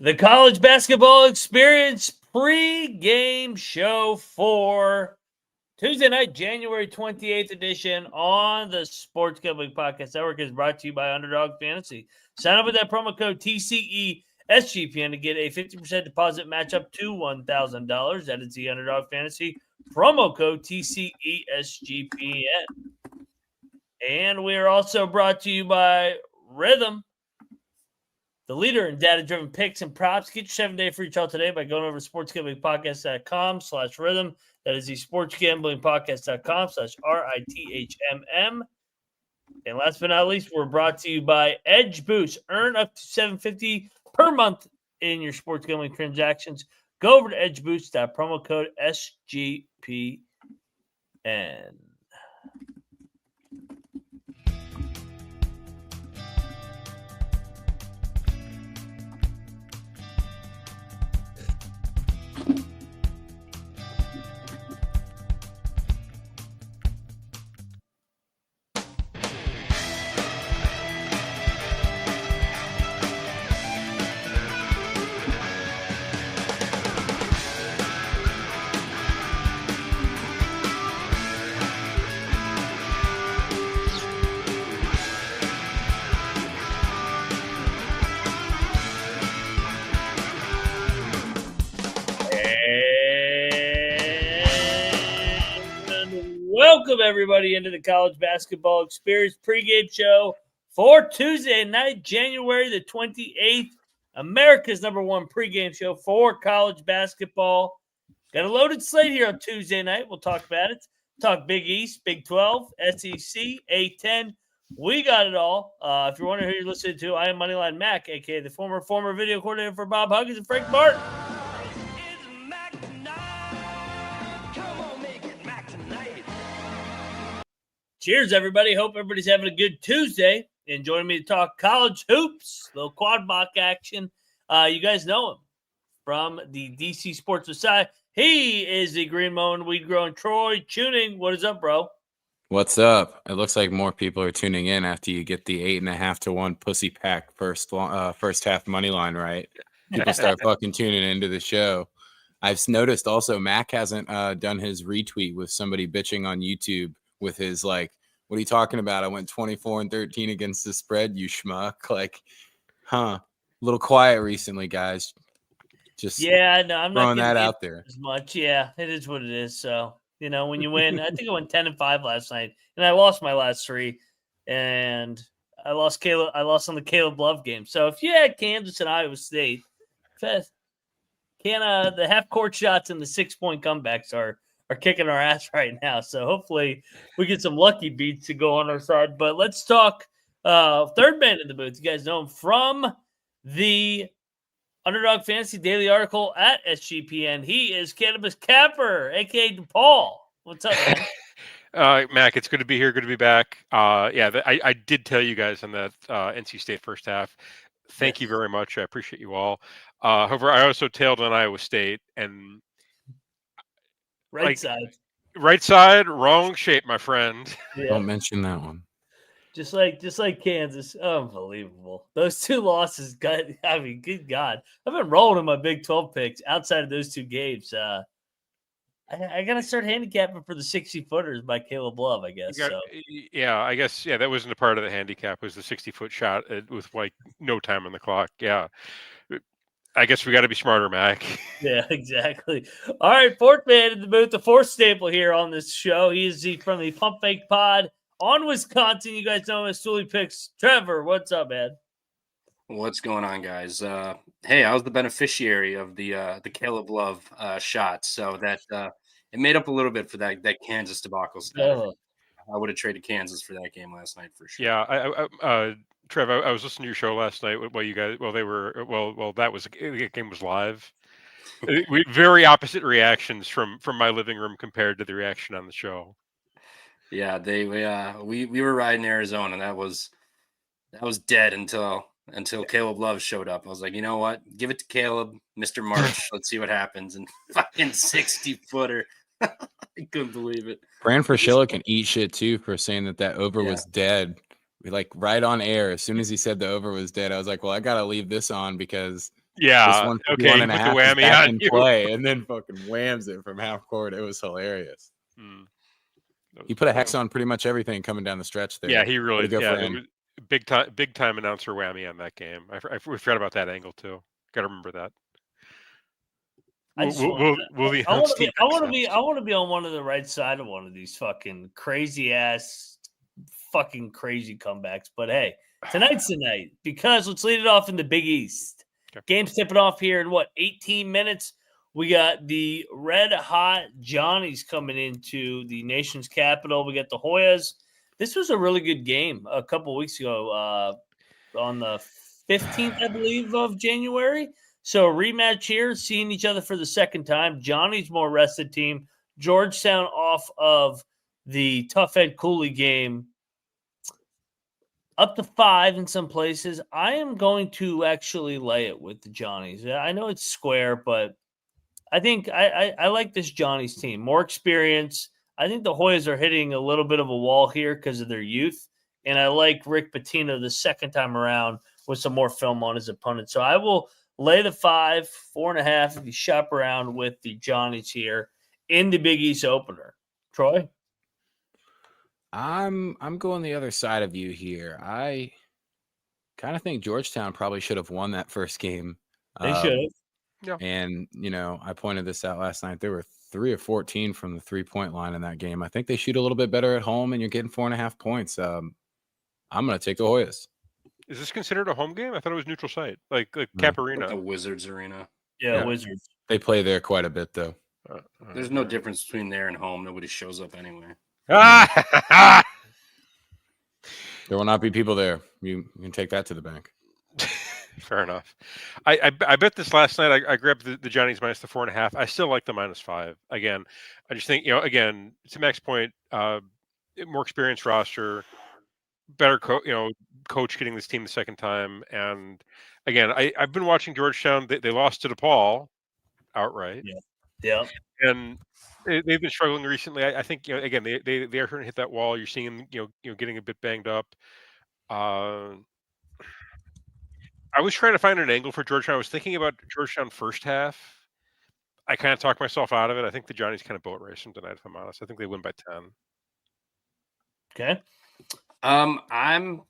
The college basketball experience pregame show for Tuesday night, January 28th edition on the Sports Gambling Podcast Network is brought to you by Underdog Fantasy. Sign up with that promo code TCESGPN to get a 50% deposit match up to $1,000. That is the Underdog Fantasy promo code TCESGPN. And we are also brought to you by Rhythm, the leader in data-driven picks and props. Get your 7-day free trial today by going over to sportsgamblingpodcast.com/rhythm. That is the sportsgamblingpodcast.com/RITHMM. And last but not least, we're brought to you by Edge Boost. Earn up to $750 per month in your sports gambling transactions. Go over to Edge Boost. Promo code SGPN. Welcome, everybody, into the college basketball experience pregame show for Tuesday night, January the 28th, America's #1 pregame show for college basketball. Got a loaded slate here on Tuesday night. We'll talk about it. Talk Big East, Big 12, SEC, A10. We got it all. If you're wondering who you're listening to, I am Moneyline Mac, a.k.a. the former video coordinator for Bob Huggins and Frank Martin. Cheers, everybody. Hope everybody's having a good Tuesday. And joining me to talk college hoops, little quad mock action. You guys know him from the DC Sports Society. He is the Green Moan Weed Growing Troy Tuning. What is up, bro? What's up? It looks like more people are tuning in after you get the 8.5-1 pussy pack first half money line right. People start fucking tuning into the show. I've noticed also Mac hasn't done his retweet with somebody bitching on YouTube with his what are you talking about? I went 24-13 against the spread, you schmuck. A little quiet recently, guys. Just I'm not throwing that out there as much. Yeah, it is what it is. So when you win, I think I went 10-5 last night, and I lost my last 3, and I lost on the Caleb Love game. So if you had Kansas and Iowa State, the half court shots and the 6-point comebacks are kicking our ass right now. So hopefully we get some lucky beats to go on our side. But let's talk third man in the booth. You guys know him from the Underdog Fantasy Daily article at SGPN. He is Cannabis Capper, a.k.a. DePaul. What's up, man? Mac, it's good to be here. Good to be back. I did tell you guys on that NC State first half. Thank you very much. I appreciate you all. However, I also tailed on Iowa State and Right side, wrong shape, my friend. Yeah. Don't mention that one. Just like Kansas, unbelievable. Those 2 losses, good God. I've been rolling in my Big 12 picks outside of those 2 games. I got to start handicapping for the 60-footers by Caleb Love, I guess. I guess that wasn't a part of the handicap. It was the 60-foot shot with no time on the clock. Yeah. I guess we got to be smarter, Mac. Yeah, exactly. All right, fourth man in the booth, the fourth staple here on this show. He is from the Pump Fake Pod on Wisconsin. You guys know him as Sully Picks. Trevor, what's up, man? What's going on, guys? Hey, I was the beneficiary of the Caleb Love shot, so that it made up a little bit for that Kansas debacle stuff. I would have traded Kansas for that game last night for sure. Yeah, Trev, I was listening to your show last night while you guys, the game was live. Very opposite reactions from my living room compared to the reaction on the show. Yeah, we were riding Arizona, and that was dead until Caleb Love showed up. I was like, you know what? Give it to Caleb, Mr. March. Let's see what happens. And fucking 60-footer. I couldn't believe it. Fran Fraschilla can eat shit too for saying that over was dead. We right on air. As soon as he said the over was dead, I was like, well, I gotta leave this on because Yeah. one Okay. and a Put the half is whammy back on in you. play, and then fucking whams it from half court. It was hilarious. He put a hex on pretty much everything coming down the stretch there. Yeah, he really. Way to go Yeah, for there him. was big time announcer whammy on that game. We forgot about that angle too. Got to remember that. I We'll want to be on one of the right side of one of these fucking crazy comebacks. But hey, tonight's the night because let's lead it off in the Big East. Okay. Game's tipping off here in 18 minutes. We got the red hot Johnnies coming into the nation's capital. We got the Hoyas. This was a really good game a couple weeks ago on the 15th, I believe, of January. So rematch here, seeing each other for the second time. Johnny's more rested team. Georgetown off of the tough Ed Cooley game. Up to 5 in some places. I am going to actually lay it with the Johnnies. I know it's square, but I think I like this Johnny's team. More experience. I think the Hoyas are hitting a little bit of a wall here because of their youth. And I like Rick Pitino the second time around with some more film on his opponent. So I will lay the 5, 4.5 if you shop around with the Johnnies here in the Big East opener. Troy? I'm going the other side of you here. I kind of think Georgetown probably should have won that first game. They should have. Yeah. And, I pointed this out last night. They were 3 of 14 from the 3-point line in that game. I think they shoot a little bit better at home, and you're getting 4.5 points. I'm going to take the Hoyas. Is this considered a home game? I thought it was neutral site, like Cap Arena. Like the Wizards Arena. Yeah, Wizards. They play there quite a bit, though. There's no difference between there and home. Nobody shows up anyway. There will not be people there. You can take that to the bank. Fair enough. I bet this last night. I grabbed the Johnnies minus the 4.5. I still like the -5. Again, I just think again to Mac's point, more experienced roster, better coach getting this team the second time, and again I've been watching Georgetown. They lost to DePaul outright. Yeah. And they've been struggling recently. I think again they are starting to hit that wall. You're seeing them getting a bit banged up. I was trying to find an angle for Georgetown. I was thinking about Georgetown first half. I kind of talked myself out of it. I think the Johnnies kind of boat race them tonight, if I'm honest. I think they win by 10. Okay. I'm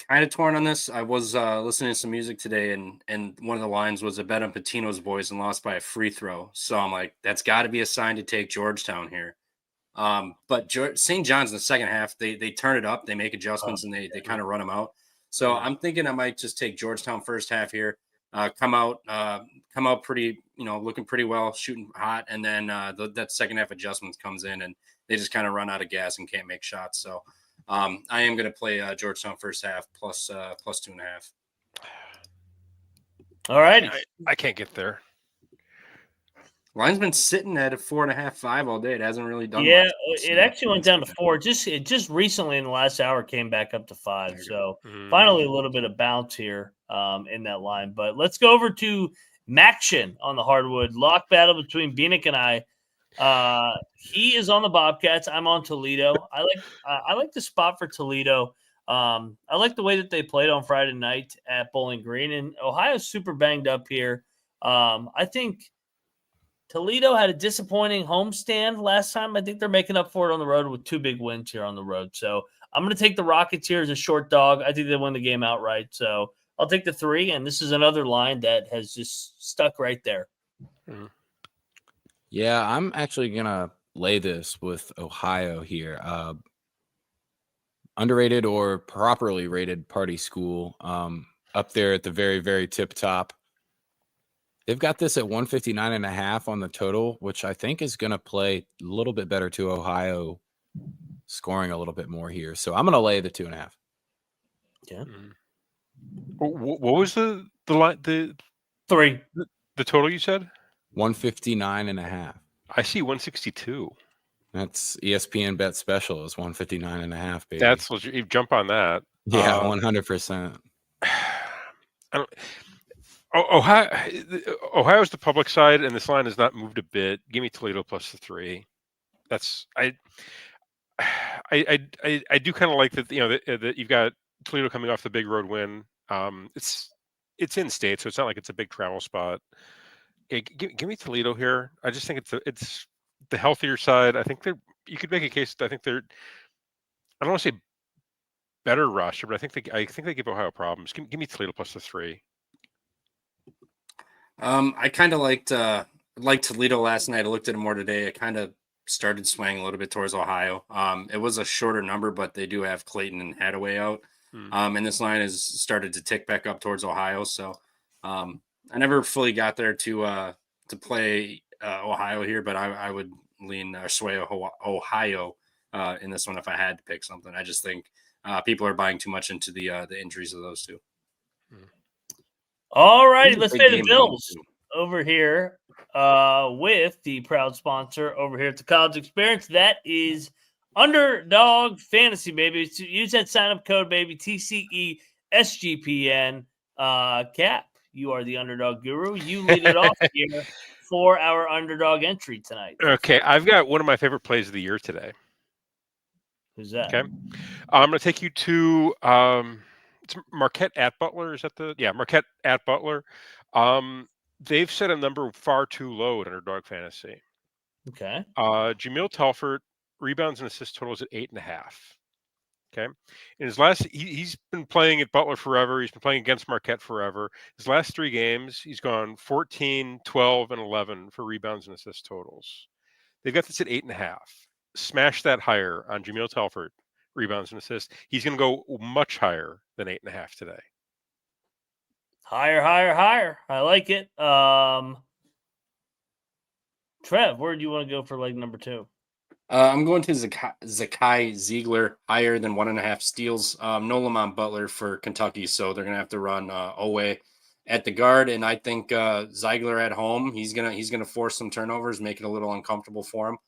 kind of torn on this. I was listening to some music today, and one of the lines was a bet on Pitino's boys and lost by a free throw. So I'm like, that's got to be a sign to take Georgetown here. But St. John's in the second half, they turn it up, they make adjustments, and they kind of run them out. So I'm thinking I might just take Georgetown first half here. Come out pretty, looking pretty well, shooting hot, and then that second half adjustments comes in, and they just kind of run out of gas and can't make shots. So I am going to play Georgetown first half plus 2.5. All right. I can't get there. Line's been sitting at a 4.5, 5 all day. It hasn't really done. Yeah, much. it actually went down to 4. It just recently in the last hour came back up to 5. So finally a little bit of bounce here in that line. But let's go over to Maction on the hardwood. Lock battle between Beanick and I. He is on the Bobcats. I'm on Toledo. I like the spot for Toledo. I like the way that they played on Friday night at Bowling Green, and Ohio's super banged up here. I think Toledo had a disappointing homestand last time. I think they're making up for it on the road with 2 big wins here on the road. So I'm going to take the Rockets here as a short dog. I think they win the game outright. So I'll take the 3, and this is another line that has just stuck right there. Mm-hmm. Yeah, I'm actually going to lay this with Ohio here. Underrated or properly rated party school up there at the very, very tip top. They've got this at 159.5 on the total, which I think is going to play a little bit better to Ohio scoring a little bit more here. So I'm going to lay the 2.5. Yeah. What was the line? The 3. The total you said? 159.5. I see 162. That's ESPN bet special is 159.5, baby. That's legit. You jump on that. Yeah, 100%. Ohio's the public side, and this line has not moved a bit. Give me Toledo plus the 3. That's I do kind of like that. That you've got Toledo coming off the big road win. It's it's in state, so it's not like it's a big travel spot. Give me Toledo here. I just think it's the healthier side. I think you could make a case. I think they're. I don't want to say better roster, but I think they give Ohio problems. Give me Toledo plus the 3. I kind of liked Toledo last night. I looked at it more today. I kind of started swaying a little bit towards Ohio. It was a shorter number, but they do have Clayton and Hadaway out. And this line has started to tick back up towards Ohio. So I never fully got there to play Ohio here, but I would lean sway Ohio in this one if I had to pick something. I just think people are buying too much into the injuries of those two. All righty, let's pay the bills over here with the proud sponsor over here at the College Experience. That is Underdog Fantasy, baby. Use that sign-up code, baby, TCE SGPN. Cap, you are the Underdog guru. You lead it off here for our Underdog entry tonight. Okay, I've got one of my favorite plays of the year today. Who's that? Okay, I'm going to take you to it's Marquette at Butler. Is that Marquette at Butler? They've set a number far too low at Underdog Fantasy. Okay. Jamil Telford rebounds and assist totals at 8.5. Okay. In his last, he's been playing at Butler forever. He's been playing against Marquette forever. His last 3 games, he's gone 14, 12, and 11 for rebounds and assist totals. They've got this at 8.5. Smash that higher on Jamil Telford rebounds and assists. He's going to go much higher than 8.5 today. Higher. I like it. Trev, where do you want to go for leg number 2? I'm going to Zakai Ziegler, higher than 1.5 steals. No Lamont Butler for Kentucky, so they're gonna have to run Owe at the guard, and I think Ziegler at home, he's gonna force some turnovers, make it a little uncomfortable for him.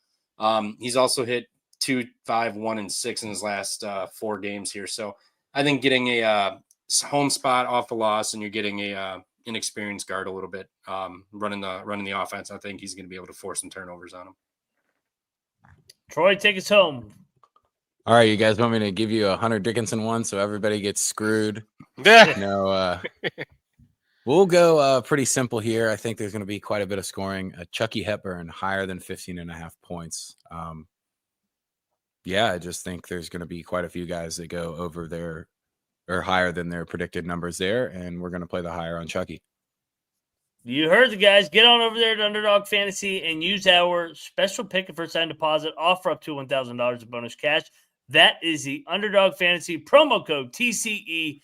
He's also hit 2, 5, 1, and 6 in his last 4 games here, so I think getting a home spot off a loss, and you're getting a inexperienced guard a little bit running the offense. I think he's gonna be able to force some turnovers on him. Troy, take us home. All right, you guys want me to give you a Hunter Dickinson one so everybody gets screwed? No, we'll go pretty simple here. I think there's going to be quite a bit of scoring. Chucky Hepburn, higher than 15.5 points. I just think there's going to be quite a few guys that go over their or higher than their predicted numbers there, and we're going to play the higher on Chucky. You heard the guys. Get on over there to Underdog Fantasy and use our special pick and first-time deposit offer up to $1,000 of bonus cash. That is the Underdog Fantasy promo code TCESGPN.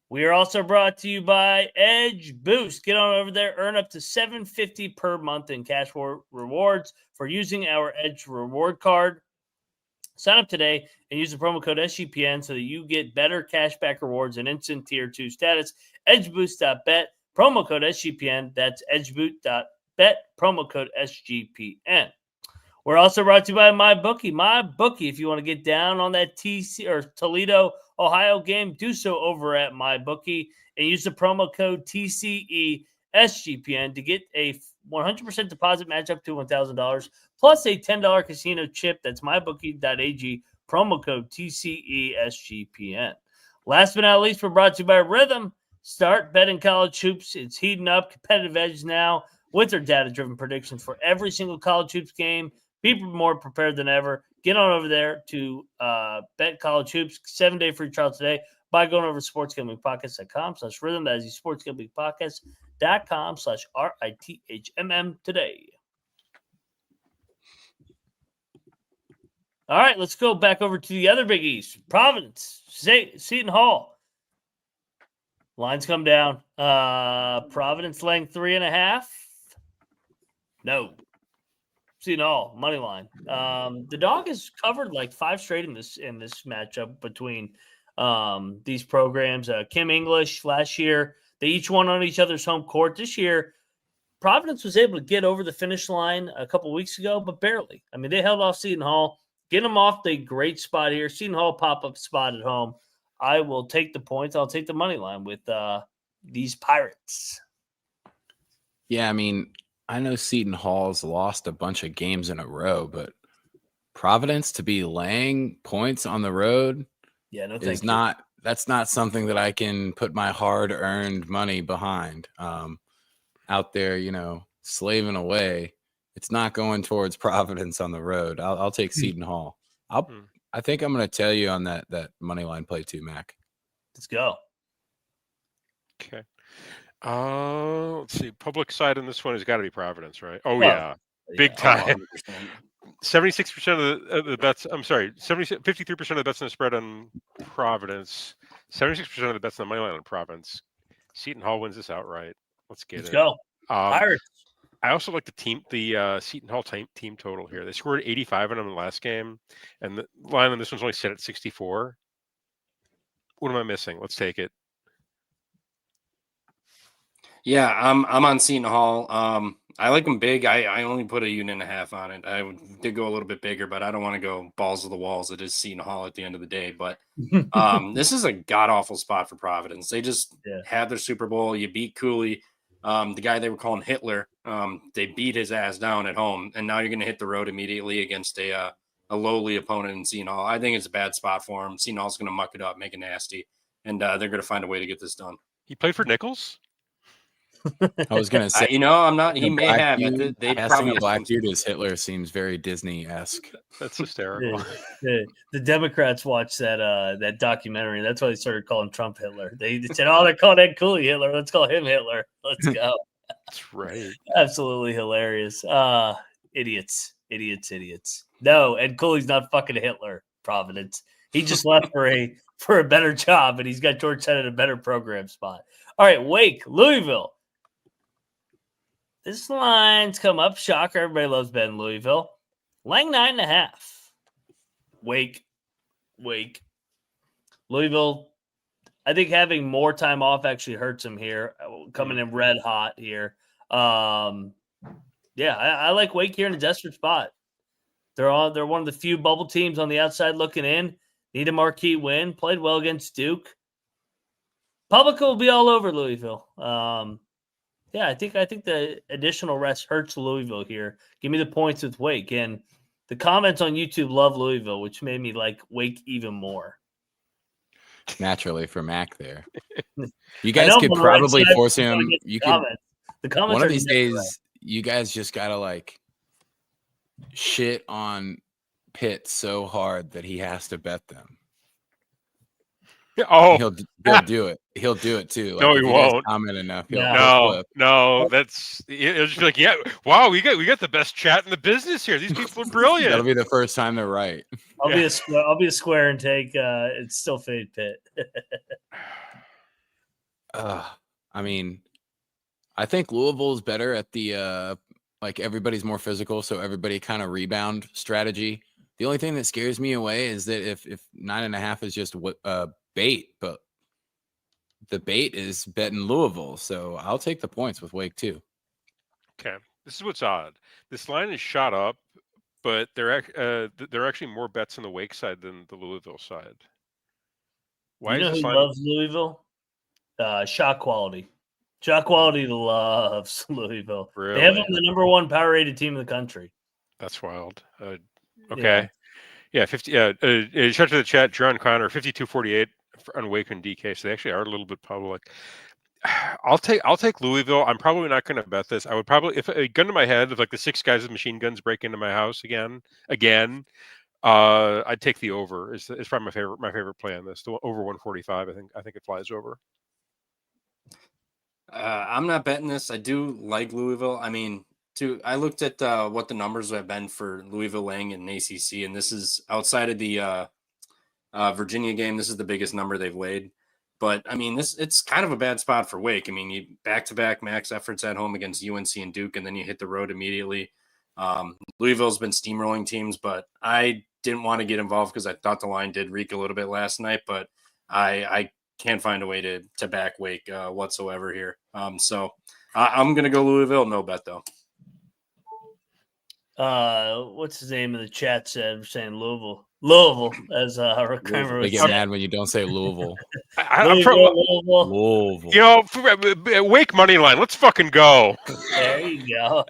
We are also brought to you by Edge Boost. Get on over there. Earn up to $750 per month in cash rewards for using our Edge reward card. Sign up today and use the promo code SGPN so that you get better cashback rewards and instant tier 2 status. Edgeboost.bet, promo code SGPN. That's edgeboost.bet, promo code SGPN. We're also brought to you by MyBookie. MyBookie, if you want to get down on that TC or Toledo, Ohio game, do so over at MyBookie and use the promo code TCESGPN to get a 100% deposit match up to $1,000 plus a $10 casino chip. That's mybookie.ag, promo code TCESGPN. Last but not least, we're brought to you by Rhythm. Start betting college hoops. It's heating up. Competitive edge now with their data-driven predictions for every single college hoops game. Be more prepared than ever. Get on over there to bet college hoops. 7-day free trial today by going over to sportsgamblingpodcast.com/rhythm. That is sportsgamblingpodcast.com/RITHMM today. All right, let's go back over to the other Big East. Providence, Seton Hall. Lines come down. Providence laying 3.5. No. Seton Hall, money line. The dog has covered like 5 straight in this matchup between these programs. Kim English last year, they each won on each other's home court. This year, Providence was able to get over the finish line a couple weeks ago, but barely. I mean, they held off Seton Hall. Get them off the great spot here. Seton Hall pop-up spot at home. I will take the points. I'll take the money line with these Pirates. Yeah, I mean, I know Seton Hall's lost a bunch of games in a row, but Providence to be laying points on the road is not that's not something that I can put my hard-earned money behind. Out there, slaving away. It's not going towards Providence on the road. I'll take Seton Hall. I think I'm going to tell you on that money line play too, Mac. Let's go. Okay. Let's see. Public side on this one has got to be Providence, right? Oh, Well, yeah. Big time. 100%. 76% of the bets. I'm sorry. 53% of the bets on the spread on Providence. 76% of the bets on the money line on Providence. Seton Hall wins this outright. Let's get Let's it. go. Pirates. I also like the Seton Hall team total here. They scored 85 on them in the last game, and the line on this one's only set at 64. What am I missing? Let's take it. Yeah, I'm on Seton Hall. I like them big. I only put 1.5 units on it. I did go a little bit bigger, but I don't want to go balls to the walls. It is Seton Hall at the end of the day. But this is a god awful spot for Providence. They just had their Super Bowl. You beat Cooley, the guy they were calling Hitler. They beat his ass down at home, and now you're going to hit the road immediately against a lowly opponent in Seton Hall. I think it's a bad spot for him. Seton Hall's going to muck it up, make it nasty, and they're going to find a way to get this done. He played for Nichols? I was gonna say, I'm not. He may have. Casting a black dude as Hitler seems very Disney-esque. That's hysterical. The Democrats watched that documentary. That's why they started calling Trump Hitler. They said, "Oh, they're calling Ed Cooley Hitler. Let's call him Hitler. Let's go." That's right. Absolutely hilarious. Idiots. No, Ed Cooley's not fucking Hitler. Providence. He just left for a better job, and he's got Georgetown in a better program spot. All right, Wake, Louisville. This line's come up. Shocker. Everybody loves betting Louisville. Laying 9.5. Wake. Louisville, I think having more time off actually hurts them here. Coming in red hot here. I like Wake here in a desperate spot. They're one of the few bubble teams on the outside looking in. Need a marquee win. Played well against Duke. Public will be all over Louisville. I think the additional rest hurts Louisville here. Give me the points with Wake. And the comments on YouTube love Louisville, which made me like Wake even more. Naturally for Mac there. You guys could probably force him. You could. The comments one of these days, you guys just gotta like shit on Pitt so hard that he has to bet them. Oh, he'll do it. He'll do it too. Like, no, he won't. Comment enough. No. That's it'll just be like, yeah, wow, we got the best chat in the business here. These people are brilliant. That'll be the first time they're right. I'll be a square and take. It's still fade Pitt. I mean, I think Louisville is better at the like everybody's more physical, so everybody kind of rebound strategy. The only thing that scares me away is that if 9.5 is just bait, but the bait is betting Louisville, so I'll take the points with Wake too. Okay, this is what's odd. This line is shot up, but there are actually more bets on the Wake side than the Louisville side. Why? You know who loves Louisville? Shot quality. Shot quality loves Louisville. Really? They have them the number one power rated team in the country. That's wild. Okay. Yeah, 50. Shout to the chat, John Connor, 52-48 on Wake and DK. So they actually are a little bit public. I'll take Louisville. I'm probably not going to bet this. I would probably, if a gun to my head, if like the 6 guys with machine guns break into my house again, I'd take the over. It's probably my favorite play on this. The over 145. I think it flies over. I'm not betting this. I do like Louisville. I mean, I looked at what the numbers have been for Louisville laying in ACC, and this is outside of the Virginia game. This is the biggest number they've laid. But I mean, it's kind of a bad spot for Wake. I mean, you back-to-back max efforts at home against UNC and Duke, and then you hit the road immediately. Louisville's been steamrolling teams, but I didn't want to get involved because I thought the line did reek a little bit last night. But I can't find a way to back Wake whatsoever here. So I'm gonna go Louisville. No bet though. What's his name in the chat said? We're saying Louisville as Rick Kramer. They get mad when you don't say Louisville. Louisville. You know, Wake money line. Let's fucking go. There you go.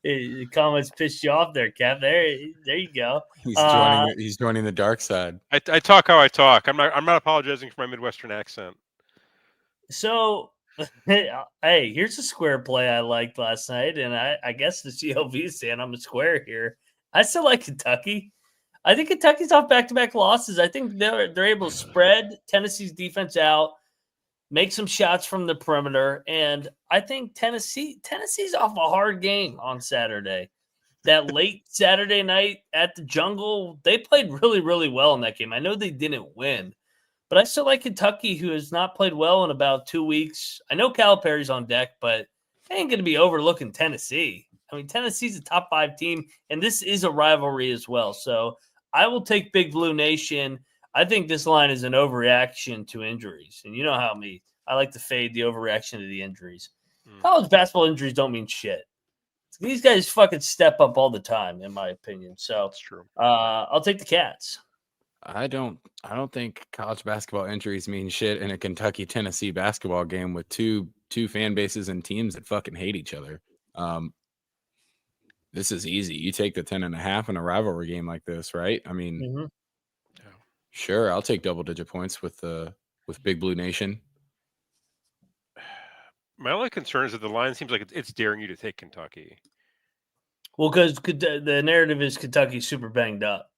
The comments pissed you off there, Cap. There you go. He's joining the dark side. I talk how I talk. I'm not apologizing for my Midwestern accent. So, hey, here's a square play I liked last night, and I guess the CLV is saying I'm a square here. I still like Kentucky. I think Kentucky's off back-to-back losses. I think they're able to spread Tennessee's defense out, make some shots from the perimeter, and I think Tennessee's off a hard game on Saturday. That late Saturday night at the Jungle, they played really, really well in that game. I know they didn't win, but I still like Kentucky, who has not played well in about 2 weeks. I know Calipari's on deck, but I ain't going to be overlooking Tennessee. I mean, Tennessee's a top 5 team, and this is a rivalry as well. So I will take Big Blue Nation. I think this line is an overreaction to injuries. And you know how I like to fade the overreaction to the injuries. College basketball injuries don't mean shit. These guys fucking step up all the time, in my opinion. So That's true. I'll take the Cats. I don't think college basketball injuries mean shit in a Kentucky-Tennessee basketball game with two fan bases and teams that fucking hate each other. This is easy. You take the 10.5 in a rivalry game like this, right? I mean, Sure, I'll take double-digit points with Big Blue Nation. My only concern is that the line seems like it's daring you to take Kentucky. Well, because the narrative is Kentucky's super banged up.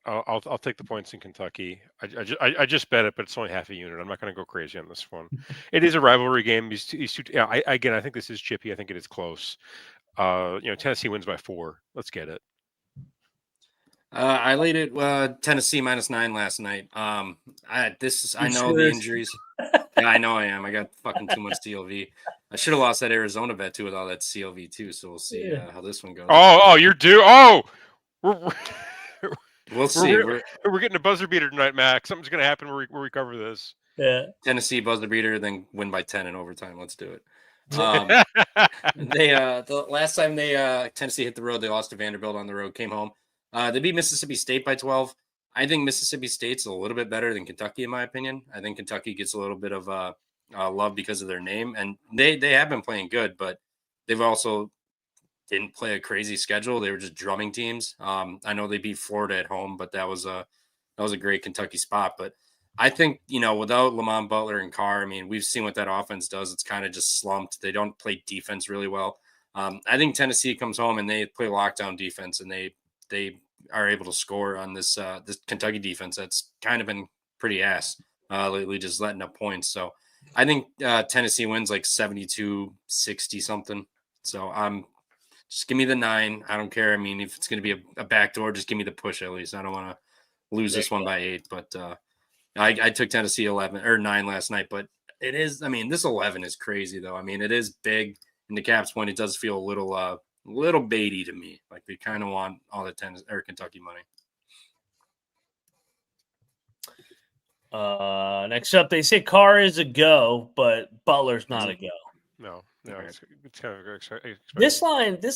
All right, I'll take the points in Kentucky. I just bet it, but it's only half a unit. I'm not going to go crazy on this one. It is a rivalry game. I think this is chippy. I think it is close. Tennessee wins by 4. Let's get it. I laid it Tennessee -9 last night. I know the injuries. Yeah, I know I am. I got fucking too much CLV. I should have lost that Arizona bet too with all that CLV too. So we'll see how this one goes. Oh, you're due. Oh, we'll see. We're getting a buzzer beater tonight, Mac. Something's gonna happen where we cover this. Yeah, Tennessee buzzer beater, then win by 10 in overtime. Let's do it. The last time Tennessee hit the road, they lost to Vanderbilt on the road. Came home. They beat Mississippi State by 12. I think Mississippi State's a little bit better than Kentucky, in my opinion. I think Kentucky gets a little bit of love because of their name, and they have been playing good, but they've also didn't play a crazy schedule. They were just drumming teams. I know they beat Florida at home, but that was a great Kentucky spot. But I think, without Lamont, Butler, and Carr, I mean, we've seen what that offense does. It's kind of just slumped. They don't play defense really well. I think Tennessee comes home and they play lockdown defense, and they are able to score on this Kentucky defense that's kind of been pretty ass lately, just letting up points. So I think Tennessee wins like 72-60 something. So just give me the 9. I don't care. I mean, if it's going to be a backdoor, just give me the push at least. I don't want to lose this one by 8. But I took Tennessee 9 last night. But it is, I mean, this 11 is crazy though. I mean, it is big. And the Caps point, it does feel a little baity to me. Like they kind of want all the Kentucky money. Next up, they say Carr is a go, but Butler's not a go. No, it's kind of exciting. This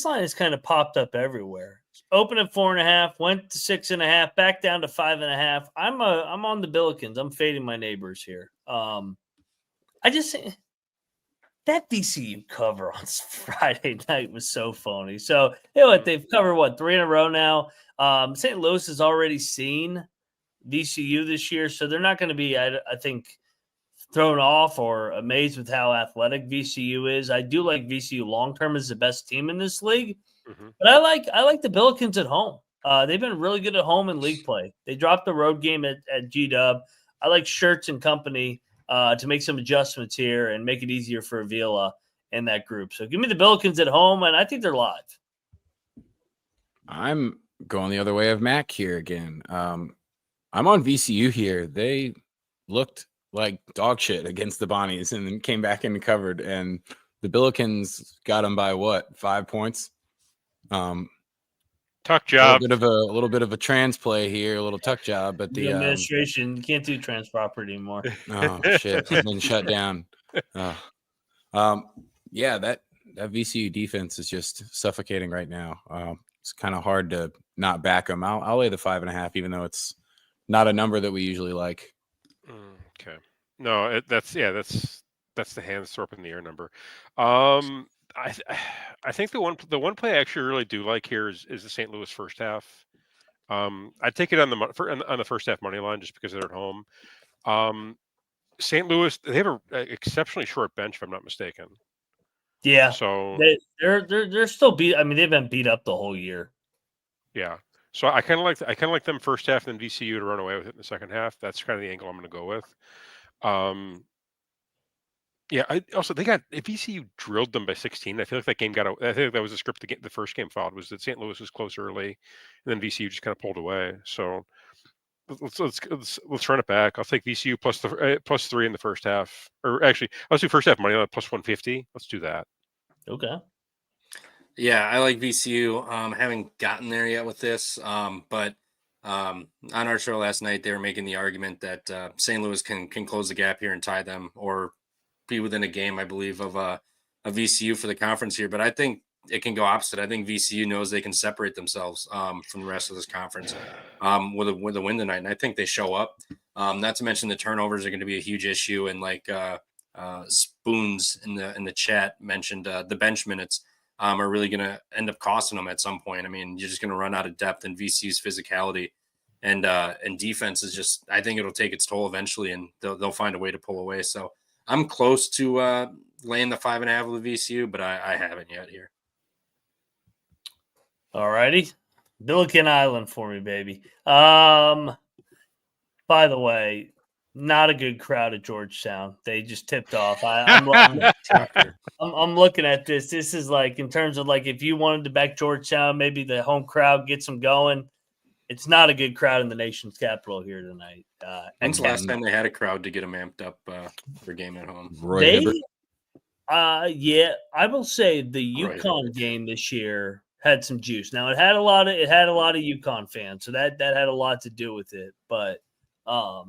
line has kind of popped up everywhere. Open at 4.5, went to 6.5, back down to 5.5. I'm on the Billikens. I'm fading my neighbors here. I just that VCU cover on Friday night was so phony. So they've covered 3 in a row now. St. Louis has already seen VCU this year, so they're not going to be, I think, thrown off or amazed with how athletic VCU is. I do like VCU long term as the best team in this league, but I like the Billikens at home. They've been really good at home in league play. They dropped the road game at G-Dub. I like Schertz and company to make some adjustments here and make it easier for Avila and that group. So give me the Billikens at home, and I think they're live. I'm going the other way of Mac here again. I'm on VCU here. They looked like dog shit against the Bonnies and then came back and covered. And the Billikens got them by 5 points? Tuck job. A little bit of a trans play here, a little tuck job, but the administration you can't do trans property anymore. Oh shit, it's been shut down. Yeah, that VCU defense is just suffocating right now. It's kind of hard to not back them. I'll lay the 5.5, even though it's not a number that we usually like. Okay, no, that's the hands throw up in the air number. I think the one play I actually really do like here is the St. Louis first half. I'd take it on the first half money line just because they're at home. St. Louis, they have an exceptionally short bench, if I'm not mistaken. Yeah. So they're still beat. I mean, they've been beat up the whole year. yeah. So I kind of like them first half, and then VCU to run away with it in the second half. That's kind of the angle I'm going to go with. Yeah. They got VCU drilled them by 16. I feel like that game I think that was the script the first game followed, was that St. Louis was close early, and then VCU just kind of pulled away. So let's run it back. I'll take VCU plus 3 in the first half, or actually, let's do first half money line plus 150. Let's do that. Okay. Yeah, I like VCU. Haven't gotten there yet with this, but on our show last night, they were making the argument that St. Louis can close the gap here and tie them, or be within a game, I believe, of a VCU for the conference here. But I think it can go opposite. I think VCU knows they can separate themselves from the rest of this conference with a win tonight, and I think they show up. Not to mention the turnovers are going to be a huge issue, and like Spoons in the chat mentioned, the bench minutes are really going to end up costing them at some point. I mean, you're just going to run out of depth, in VCU's physicality and defense is just, I think it'll take its toll eventually, and they'll find a way to pull away. So I'm close to laying the 5.5 with VCU, but I haven't yet here. All righty. Billiken Island for me, baby. By the way, not a good crowd at Georgetown. They just tipped off. I'm looking at this. This is like, in terms of like, if you wanted to back Georgetown, maybe the home crowd gets them going. It's not a good crowd in the nation's capital here tonight. When's the last time they had a crowd to get them amped up for a game at home? Yeah, I will say the UConn game this year had some juice. Now it had a lot of UConn fans, so that had a lot to do with it. But I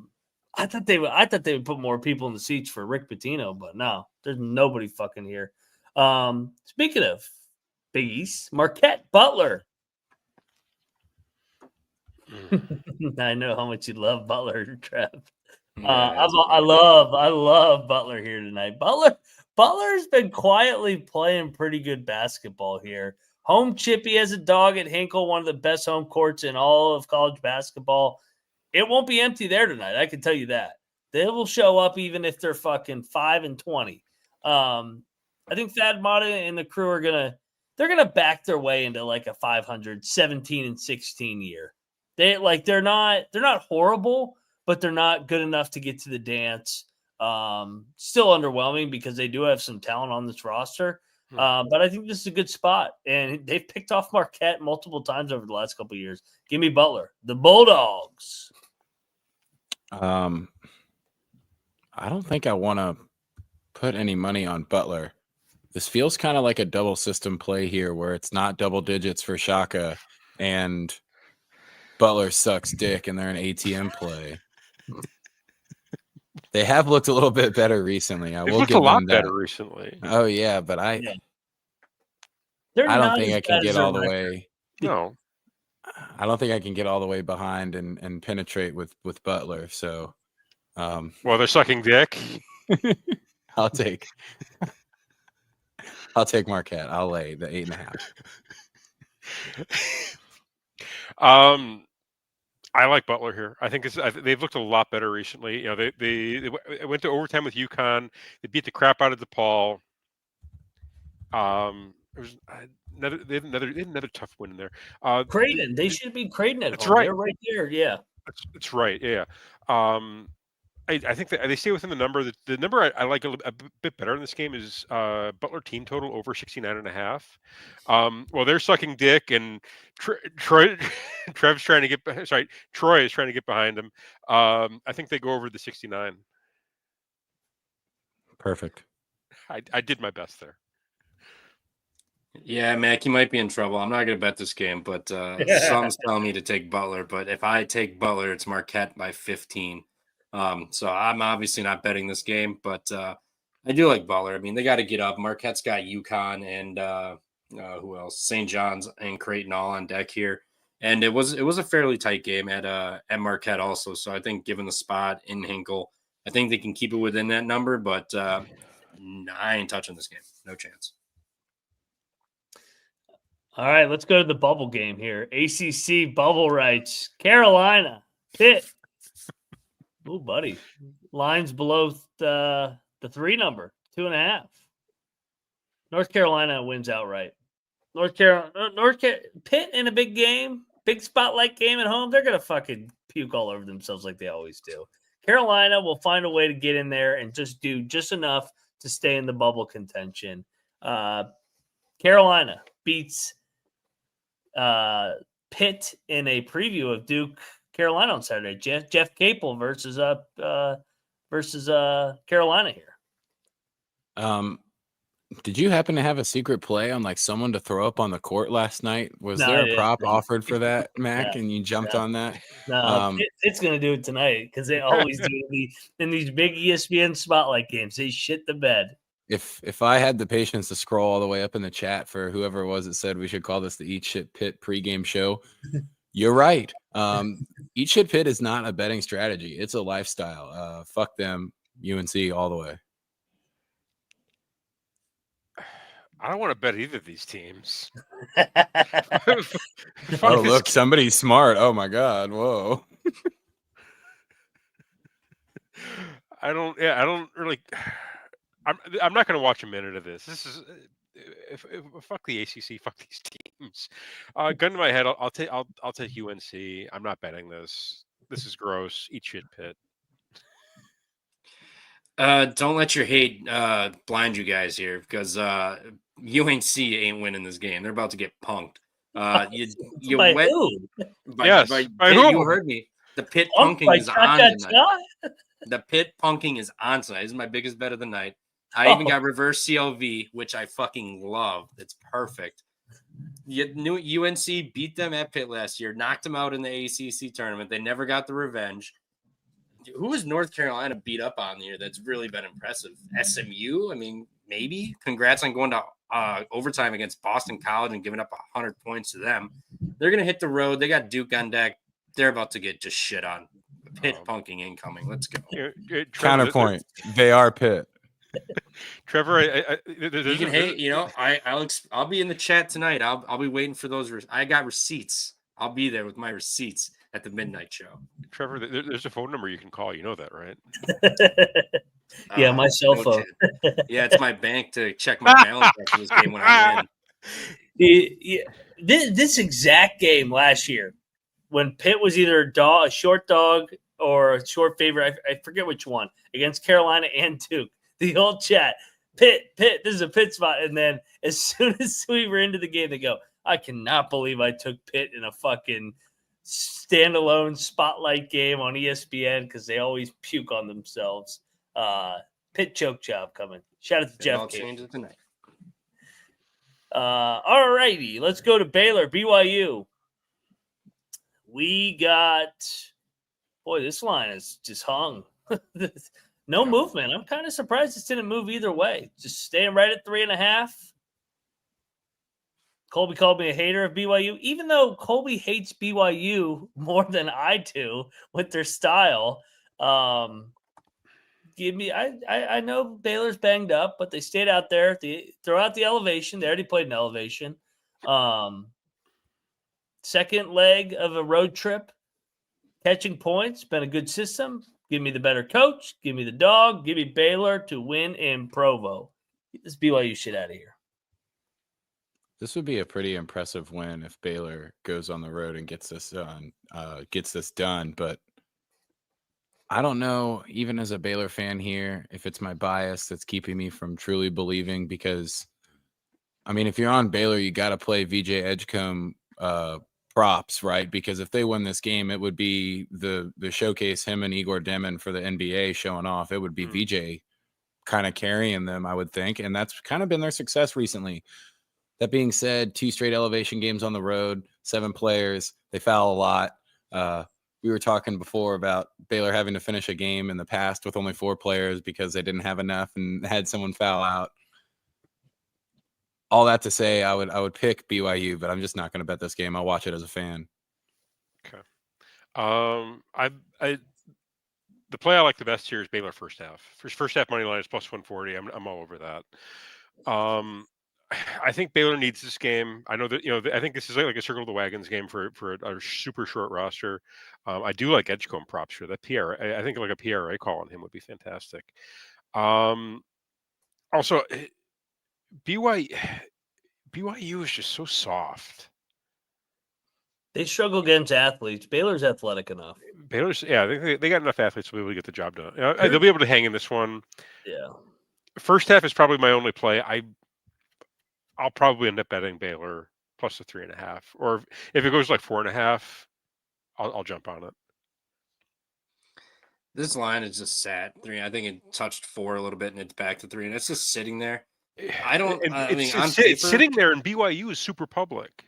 thought they would put more people in the seats for Rick Pitino, but no, there's nobody fucking here. Speaking of Big East, Marquette, Butler. I know how much you love Butler, Trev. I love Butler here tonight. Butler's been quietly playing pretty good basketball here. Home chippy as a dog at Hinkle, one of the best home courts in all of college basketball. It won't be empty there tonight. I can tell you that. They will show up even if they're fucking 5-20. I think Thad Matta and the crew are they're gonna back their way into like a 500, 17-16 year. They're not horrible, but they're not good enough to get to the dance. Still underwhelming because they do have some talent on this roster. But I think this is a good spot, and they've picked off Marquette multiple times over the last couple of years. Give me Butler, the Bulldogs. I don't think I want to put any money on Butler. This feels kind of like a double system play here, where it's not double digits for Shaka, and Butler sucks dick, and they're an ATM play. They have looked a little bit better recently. I will give them that. They've looked a lot better recently. Oh yeah, but I don't think I can get all the way. No, I don't think I can get all the way behind and penetrate with Butler. So, well, they're sucking dick. I'll take Marquette. I'll lay the 8.5. I like Butler here. I think they've looked a lot better recently. You know, they went to overtime with UConn. They beat the crap out of DePaul. It was they had another tough win in there. Creighton. They should be Creighton at that's home. Right. They're right there. Yeah, that's right. Yeah. I think that they stay within the number. The number I like a bit better in this game is Butler team total over 69.5. Well, they're sucking dick, and Troy is trying to get behind them. I think they go over the 69. Perfect. I did my best there. Yeah, Mac, you might be in trouble. I'm not going to bet this game, but something's telling me to take Butler. But if I take Butler, it's Marquette by 15. So I'm obviously not betting this game, but I do like Butler. I mean, they got to get up. Marquette's got UConn and who else? St. John's and Creighton all on deck here. And it was a fairly tight game at Marquette also. So I think given the spot in Hinkle, I think they can keep it within that number, but I ain't touching this game. No chance. All right, let's go to the bubble game here. ACC bubble rights. Carolina, Pitt. Oh, buddy. Lines below the 3 number, 2.5. North Carolina wins outright. Pitt in a big game, big spotlight game at home. They're going to fucking puke all over themselves like they always do. Carolina will find a way to get in there and just do just enough to stay in the bubble contention. Carolina beats Pitt in a preview of Duke Carolina on Saturday. Jeff Capel versus Carolina here. Did you happen to have a secret play on like someone to throw up on the court last night? Was No, there I a didn't. prop offered for that, Mac, Yeah. and you jumped on that? No, Pitt's going to do it tonight because they always do it in these big ESPN spotlight games. They shit the bed. If I had the patience to scroll all the way up in the chat for whoever it was that said we should call this the Eat Shit Pitt pregame show, you're right. Eat Shit Pitt is not a betting strategy. It's a lifestyle. Fuck them, UNC all the way. I don't want to bet either of these teams. Oh, look, somebody's smart. Oh my God. Whoa. I don't really. I'm not going to watch a minute of this. This is if fuck the ACC, fuck these teams. Gun to my head, I'll take UNC. I'm not betting this. This is gross. Eat shit, Pitt. Don't let your hate blind you guys here because UNC ain't winning this game. They're about to get punked. You by went who? By who? You heard me. The Pitt punking is on tonight. The Pitt punking is on tonight. This is my biggest bet of the night. I even got reverse CLV, which I fucking love. It's perfect. UNC beat them at Pitt last year, knocked them out in the ACC tournament. They never got the revenge. Who has North Carolina beat up on here that's really been impressive? SMU? I mean, maybe. Congrats on going to overtime against Boston College and giving up 100 points to them. They're going to hit the road. They got Duke on deck. They're about to get just shit on. Pitt punking incoming. Let's go. Counterpoint. They are Pitt. Trevor, you can hate. You know, I'll be in the chat tonight. I'll be waiting for those. I got receipts. I'll be there with my receipts at the midnight show. Trevor, there's a phone number you can call. You know that, right? Yeah, my cell phone. Yeah, it's my bank to check my balance after this game when I win. This exact game last year, when Pitt was either a short dog or a short favorite, I forget which one, against Carolina and Duke. The old chat, Pitt, this is a Pitt spot. And then as soon as we were into the game, they go, I cannot believe I took Pitt in a fucking standalone spotlight game on ESPN because they always puke on themselves. Pitt choke job coming. Shout out to Jeff. All changes tonight. All righty, let's go to Baylor, BYU. We got, boy, this line is just hung. No movement. I'm kind of surprised this didn't move either way. Just staying right at 3.5. Colby called me a hater of BYU, even though Colby hates BYU more than I do with their style. I know Baylor's banged up, but they stayed out there. Throughout the elevation. They already played an elevation. Second leg of a road trip. Catching points. Been a good system. Give me the better coach. Give me the dog. Give me Baylor to win in Provo. Get this BYU shit out of here. This would be a pretty impressive win if Baylor goes on the road and gets this done. But I don't know, even as a Baylor fan here, if it's my bias that's keeping me from truly believing. Because, I mean, if you're on Baylor, you got to play VJ Edgecombe props, right? Because if they win this game, it would be the showcase him and Igor Demon for the NBA showing off. It would be VJ kind of carrying them, I would think. And that's kind of been their success recently. That being said, 2 straight elevation games on the road, 7 players. They foul a lot. We were talking before about Baylor having to finish a game in the past with only 4 players because they didn't have enough and had someone foul out. All that to say, I would pick BYU, but I'm just not going to bet this game. I'll watch it as a fan. Okay. The play I like the best here is Baylor first half. First half money line is plus 140. I'm all over that. I think Baylor needs this game. I know that I think this is like a circle of the wagons game for a super short roster. I do like Edgecombe props here. That PRA, I think like a PRA call on him would be fantastic. Also, BYU is just so soft. They struggle against athletes. Baylor's athletic enough. Baylor's, I think they got enough athletes to be able to get the job done. They'll be able to hang in this one. Yeah. First half is probably my only play. I'll probably end up betting Baylor plus the 3.5, or if it goes like 4.5, I'll jump on it. This line is just sat 3. I think it touched 4 a little bit, and it's back to 3, and it's just sitting there. I don't. It's sitting there, and BYU is super public.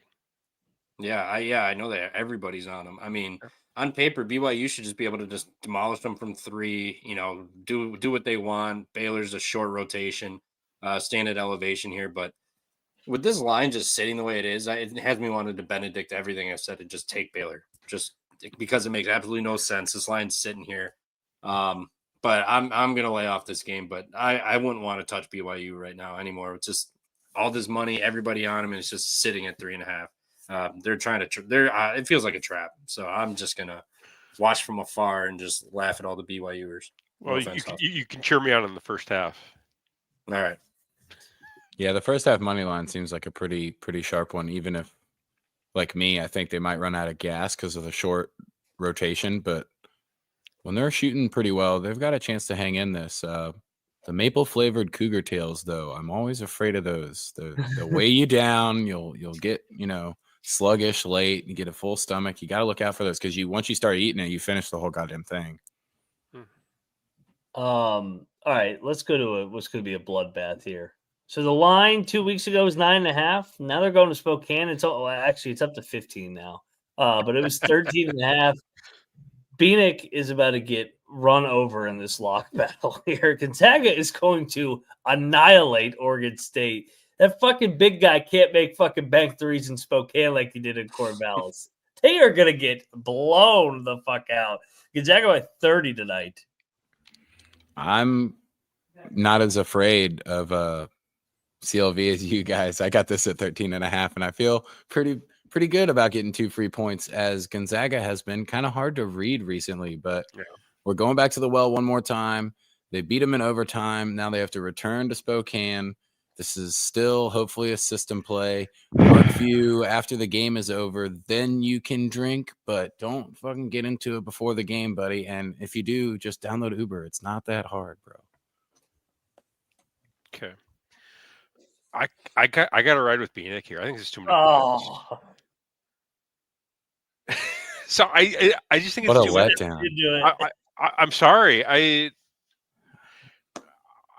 Yeah, I know that everybody's on them. I mean, on paper, BYU should just be able to just demolish them from 3. Do what they want. Baylor's a short rotation, stand at elevation here, but with this line just sitting the way it is, it has me wanted to Benedict everything I said and just take Baylor, just because it makes absolutely no sense. This line's sitting here, but I'm gonna lay off this game. But I wouldn't want to touch BYU right now anymore. It's just all this money, everybody on them, and it's just sitting at 3.5. They're trying to. It feels like a trap. So I'm just gonna watch from afar and just laugh at all the BYUers. Well, you can cheer me on in the first half. All right. Yeah, the first half money line seems like a pretty sharp one, even if, like me, I think they might run out of gas because of the short rotation. But when they're shooting pretty well, they've got a chance to hang in this. The maple-flavored Cougar Tails, though, I'm always afraid of those. They'll weigh you down. You'll get, sluggish late. You get a full stomach. You got to look out for those because once you start eating it, you finish the whole goddamn thing. All right, let's go to what's going to be a bloodbath here. So the line 2 weeks ago was 9.5. Now they're going to Spokane. It's up to 15 now. But it was 13.5. Beanick is about to get run over in this lock battle here. Gonzaga is going to annihilate Oregon State. That fucking big guy can't make fucking bank threes in Spokane like he did in Corvallis. They are going to get blown the fuck out. Gonzaga by 30 tonight. I'm not as afraid of CLV as you guys. I got this at 13.5, and I feel pretty good about getting 2 free points, as Gonzaga has been kind of hard to read recently. But we're going back to the well one more time. They beat them in overtime. Now they have to return to Spokane. This is still hopefully a system play. Parkview, after the game is over, then you can drink, but don't fucking get into it before the game, buddy. And if you do, just download Uber. It's not that hard, bro. Okay. I got to ride with Beanick here. I think this is too many points. So I just think what it's a too letdown. I'm sorry.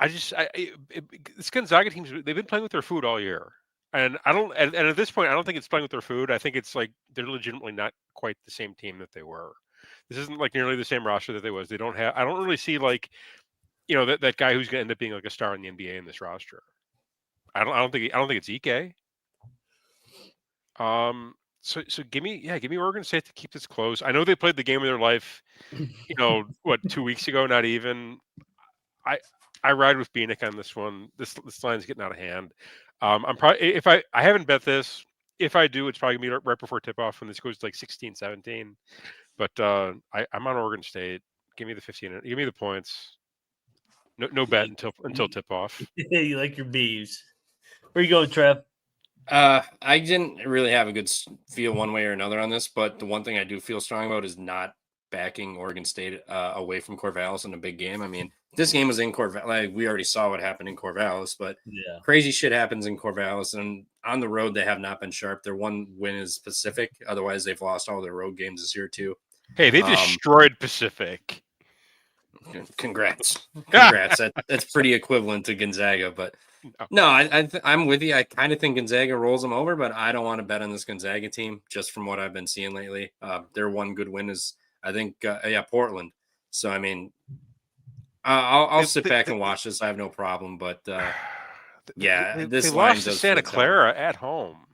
This Gonzaga team, they've been playing with their food all year, and at this point I don't think it's playing with their food. I think it's like they're legitimately not quite the same team that they were. This isn't like nearly the same roster that they was. They don't have. I don't really see like, that guy who's going to end up being like a star in the NBA in this roster. I don't think it's Ike. So give me Oregon State to keep this close. I know they played the game of their life, 2 weeks ago, not even. I ride with Beanick on this one. This line's getting out of hand. I'm probably, if I haven't bet this, if I do, it's probably gonna be right before tip off when this goes to like 16-17. But I'm on Oregon State. Give me the 15. Give me the points. No bet until tip off. You like your bees. Where you going, Trev? I didn't really have a good feel one way or another on this, but the one thing I do feel strong about is not backing Oregon State away from Corvallis in a big game. I mean, this game was in Corvallis. Like, we already saw what happened in Corvallis, but crazy shit happens in Corvallis, and on the road they have not been sharp. Their one win is Pacific. Otherwise, they've lost all their road games this year too. Hey, they destroyed Pacific. Congrats. That's pretty equivalent to Gonzaga, but no, I'm with you. I kind of think Gonzaga rolls them over, but I don't want to bet on this Gonzaga team just from what I've been seeing lately. Their one good win is, I think, Portland. So, I mean, I'll sit back and watch this. I have no problem, but this they line lost to Santa Clara at home.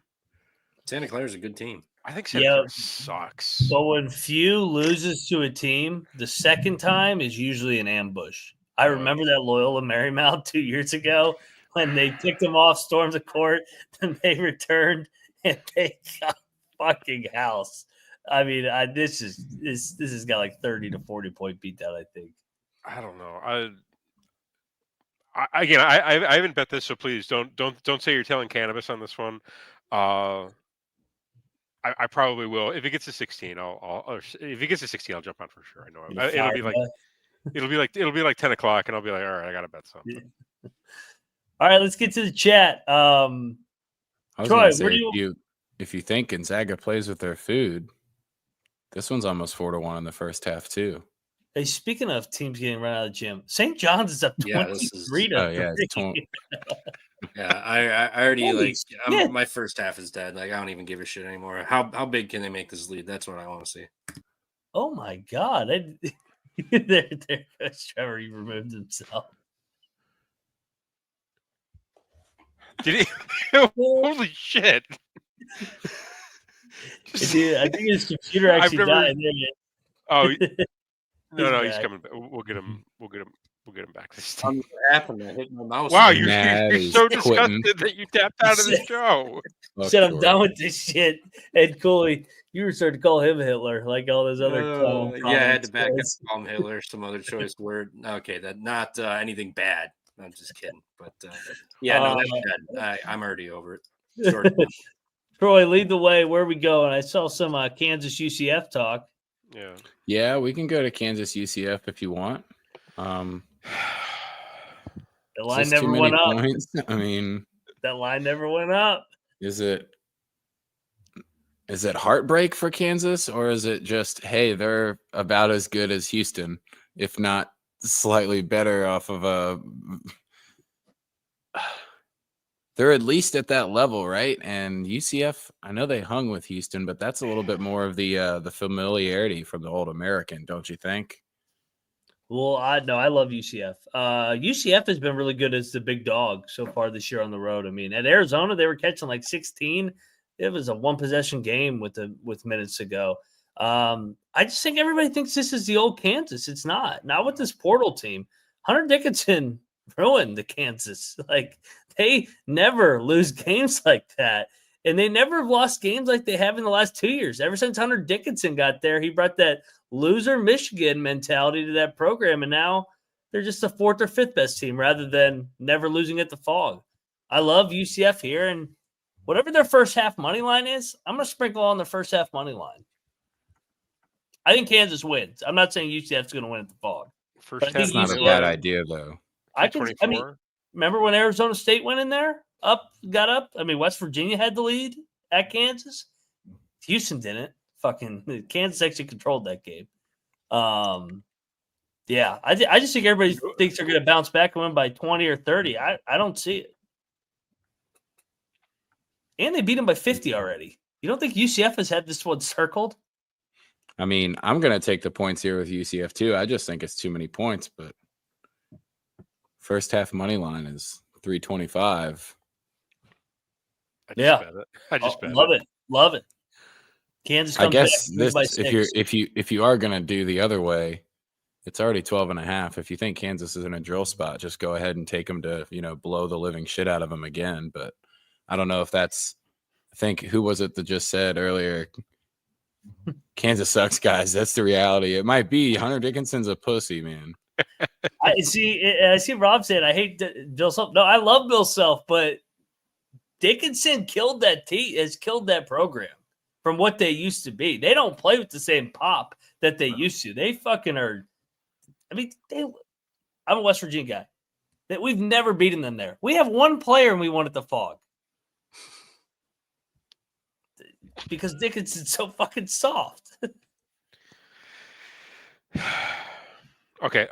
Santa Clara's a good team. I think Santa Clara sucks. But when Few loses to a team, the second time is usually an ambush. I remember that Loyola Marymount 2 years ago. when they kicked him off, stormed the court, then they returned and they got fucking house. I mean, this has got like 30 to 40 point beatdown, I think. I don't know. I haven't bet this, so please don't say you're telling cannabis on this one. I probably will. If it gets to 16, or if it gets to 16, I'll jump on for sure. I know it'll be like 10 o'clock, and I'll be like, all right, I gotta bet something. Yeah. All right, let's get to the chat. I was Troy, gonna say, where do if you think Gonzaga plays with their food, this one's almost 4-1 in the first half too. Hey, speaking of teams getting run out of the gym, St. John's is up 23 to 3. Yeah, I already Holy my first half is dead. Like I don't even give a shit anymore. How big can they make this lead? That's what I want to see. Oh my God! There, Trevor, he removed himself. Did he? Holy shit! Dude, I think his computer actually died. Oh no, he's coming back. We'll get him back this time. What happened? I hit my mouse. Wow, you're so disgusted that you tapped out of the show. Said I'm done with this shit. And Cooley, you were starting to call him Hitler, like all those other. I had to back up, call him Hitler. Some other choice word. Okay, that not anything bad. I'm just kidding, but that's dead. I'm already over it. Troy, lead the way. Where are we going? I saw some Kansas UCF talk. Yeah, we can go to Kansas UCF if you want. The line never went up. Points? I mean, that line never went up. Is it heartbreak for Kansas, or is it just, hey, they're about as good as Houston, if not slightly better off of a they're at least at that level, right? And UCF, I know they hung with Houston, but that's a little bit more of the familiarity from the old American, don't you think? Well, I love UCF. UCF has been really good as the big dog so far this year on the road. I mean, at Arizona, they were catching like 16. It was a one-possession game with minutes to go. I just think everybody thinks this is the old Kansas. It's not with this portal team. Hunter Dickinson ruined the Kansas. Like, they never lose games like that. And they never have lost games like they have in the last 2 years. Ever since Hunter Dickinson got there, he brought that loser Michigan mentality to that program. And now they're just the fourth or fifth best team rather than never losing at the Fog. I love UCF here. And whatever their first half money line is, I'm going to sprinkle on the first half money line. I think Kansas wins. I'm not saying UCF's going to win at the Fog. First half's not a bad idea, though. I mean, remember when Arizona State went in there? Got up. I mean, West Virginia had the lead at Kansas. Houston didn't. Fucking Kansas actually controlled that game. Yeah, I just think everybody thinks they're going to bounce back and win by 20 or 30. I don't see it. And they beat them by 50 already. You don't think UCF has had this one circled? I mean, I'm going to take the points here with UCF too. I just think it's too many points, but first half money line is 325. I just bet it. Love it. Kansas comes I guess back by 6. if you are going to do the other way, it's already 12.5. If you think Kansas is in a drill spot, just go ahead and take them to, blow the living shit out of them again. But I don't know if that's, I think, who was it that just said earlier, Kansas sucks, guys. That's the reality. It might be. Hunter Dickinson's a pussy, man. I see Rob saying, I hate Bill Self. No, I love Bill Self, but Dickinson killed that has killed that program from what they used to be. They don't play with the same pop that they used to. They fucking are. I mean, I'm a West Virginia guy. That we've never beaten them there. We have one player and we won at the Fog. Because Dickinson's so fucking soft. Okay.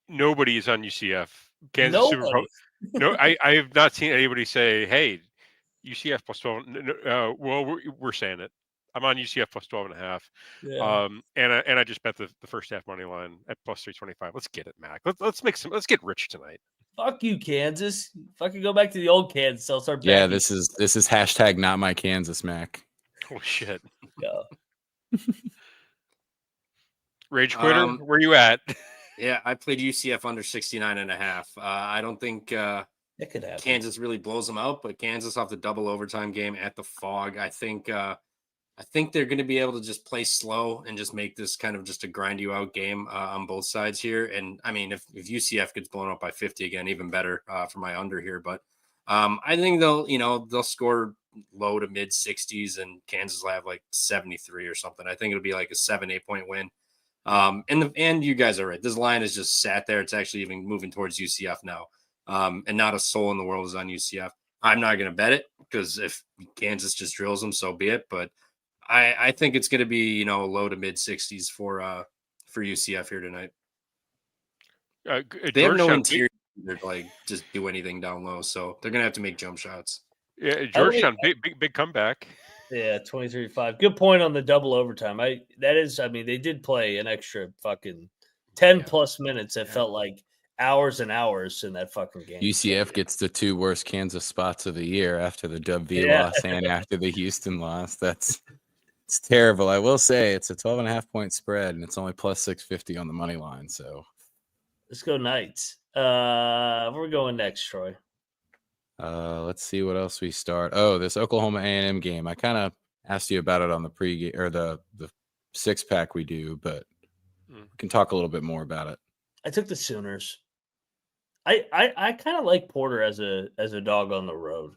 Nobody is on UCF. Kansas Super Bowl. No, I have not seen anybody say, hey, UCF plus 12. Well, we're saying it. I'm on UCF plus 12.5. Yeah. And I just bet the first half money line at plus 325. Let's get it, Mac. Let's get rich tonight. Fuck you, Kansas. Fucking go back to the old Kansas. I'll start. Yeah, this is hashtag not my Kansas, Mac. Oh shit. Yeah. Rage quitter. Where you at? Yeah, I played UCF under 69.5. I don't think It could happen. Kansas really blows them out, but Kansas off the double overtime game at the Fog, I think they're going to be able to just play slow and just make this kind of just a grind you out game on both sides here. And I mean, if UCF gets blown up by 50 again, even better for my under here. But I think they'll score low to mid 60s, and Kansas will have like 73 or something. I think it'll be like a 7-8 point win. And you guys are right. This line is just sat there. It's actually even moving towards UCF now. And not a soul in the world is on UCF. I'm not going to bet it because if Kansas just drills them, so be it. But I think it's going to be, low to mid 60s for UCF here tonight. They have no interior to like just do anything down low, so they're going to have to make jump shots. Yeah, Georgetown, big comeback. Yeah, 23-5. Good point on the double overtime. They did play an extra fucking 10 plus minutes. It felt like hours and hours in that fucking game. UCF gets the 2 worst Kansas spots of the year after the W loss and after the Houston loss. It's terrible. I will say it's a 12.5 point spread, and it's only plus 650 on the money line. So let's go Knights. We're going next, Troy. Let's see what else we start. Oh, this Oklahoma A&M game. I kind of asked you about it on the pregame or the 6-pack we do, but we can talk a little bit more about it. I took the Sooners. I kind of like Porter as a dog on the road.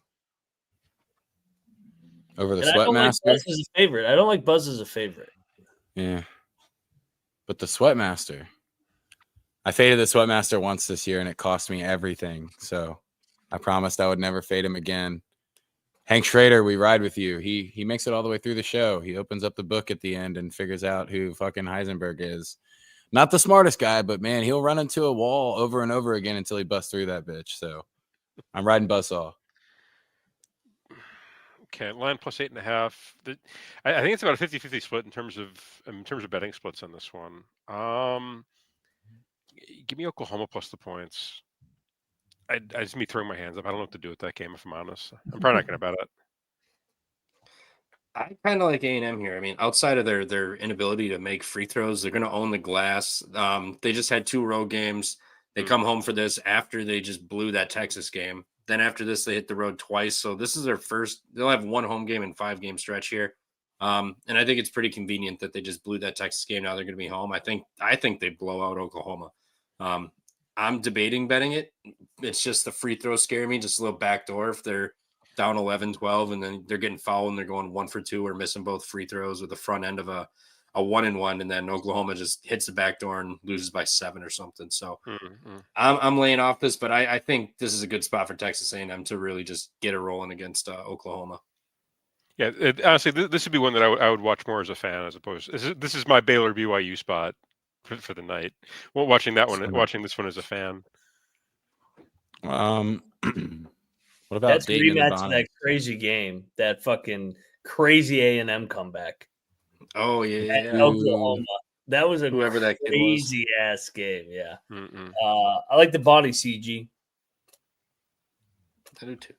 Over the Sweatmaster? Like Buzz as a favorite. I don't like Buzz as a favorite. Yeah. But the Sweatmaster. I faded the Sweatmaster once this year, and it cost me everything. So I promised I would never fade him again. Hank Schrader, we ride with you. He makes it all the way through the show. He opens up the book at the end and figures out who fucking Heisenberg is. Not the smartest guy, but, man, he'll run into a wall over and over again until he busts through that bitch. So I'm riding Buzzsaw. Okay, line plus 8.5. I think it's about a 50-50 split in terms of betting splits on this one. Give me Oklahoma plus the points. I just me throwing my hands up. I don't know what to do with that game, if I'm honest. I'm probably not going to bet it. I kind of like A&M here. I mean, outside of their inability to make free throws, they're going to own the glass. They just had 2 road games. They come home for this after they just blew that Texas game. Then after this, they hit the road twice. So this is their first. They'll have 1 home game in 5-game stretch here. And I think it's pretty convenient that they just blew that Texas game. Now they're going to be home. I think they blow out Oklahoma. I'm debating betting it. It's just the free throws scare me. Just a little backdoor if they're down 11-12 and then they're getting fouled and they're going 1 for 2 or missing both free throws with the front end of a 1-and-1, and then Oklahoma just hits the back door and loses by 7 or something. So I'm laying off this, but I think this is a good spot for Texas A&M to really just get it rolling against Oklahoma. Yeah, honestly, this would be one that I would watch more as a fan as opposed. This is my Baylor BYU spot for the night. Well, watching this one as a fan. What about that's Dayton rematch of that crazy game, that fucking crazy A&M comeback? Oh yeah. Oklahoma. That was whoever that crazy ass game. Yeah. I like the body CG. I do too.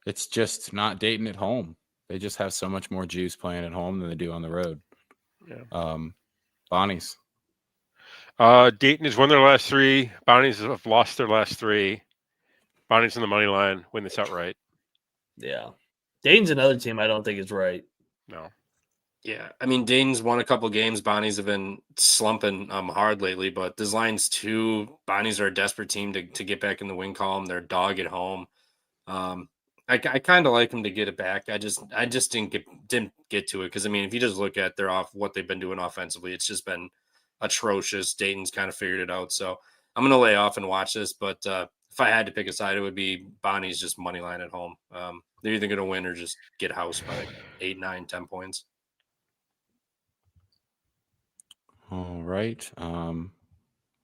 It's just not Dayton at home. They just have so much more juice playing at home than they do on the road. Yeah. Bonnie's. Dayton has won their last 3. Bonnie's have lost their last 3. Bonnie's in the money line. Win this outright. Yeah. Dayton's another team I don't think is right. No. Yeah. I mean, Dayton's won a couple games. Bonnie's have been slumping hard lately, but this line's 2. Bonnie's are a desperate team to get back in the win column. They're a dog at home. I kind of like them to get it back. I just didn't get to it because, I mean, if you just look at what they've been doing offensively, it's just been atrocious. Dayton's kind of figured it out. So I'm going to lay off and watch this. But if I had to pick a side, it would be Bonnie's just money line at home. They're either going to win or just get housed by 8, 9, 10 points. All right.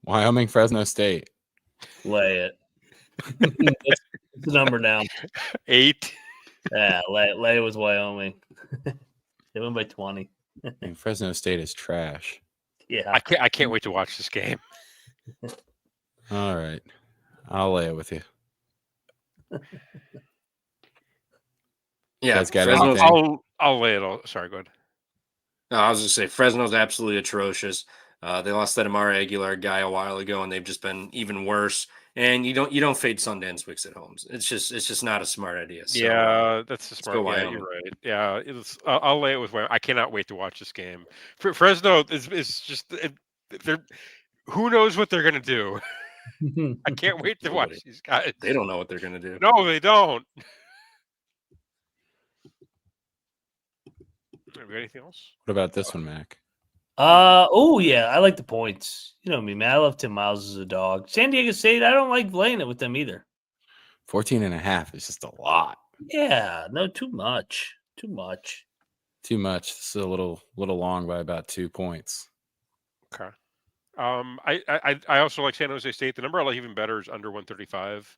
Wyoming, Fresno State. Lay it. It's the number down. 8. Yeah, lay it was Wyoming. They win by 20. And Fresno State is trash. Yeah. I can't wait to watch this game. All right. I'll lay it with you. Yeah, I'll lay it all. Sorry, go ahead. No, I was just say Fresno's absolutely atrocious. They lost that Amari Aguilar guy a while ago, and they've just been even worse. And you don't fade Sundance Wicks at home. It's just not a smart idea. So, yeah, that's a smart. go Yeah, Wyoming. you're right. Yeah, I'll lay it with Wyoming. I cannot wait to watch this game. Fresno is just they're. Who knows what they're gonna do? I can't wait to watch these guys. They don't know what they're gonna do. No, they don't. Have we got anything else? What about this one, Mac? Oh yeah, I like the points. You know me, man. I love Tim Miles as a dog. San Diego State, I don't like laying it with them either. 14.5 is just a lot. Yeah, no, too much. Too much. Too much. This is a little long by about 2 points. Okay. I also like San Jose State. The number I like even better is under 135.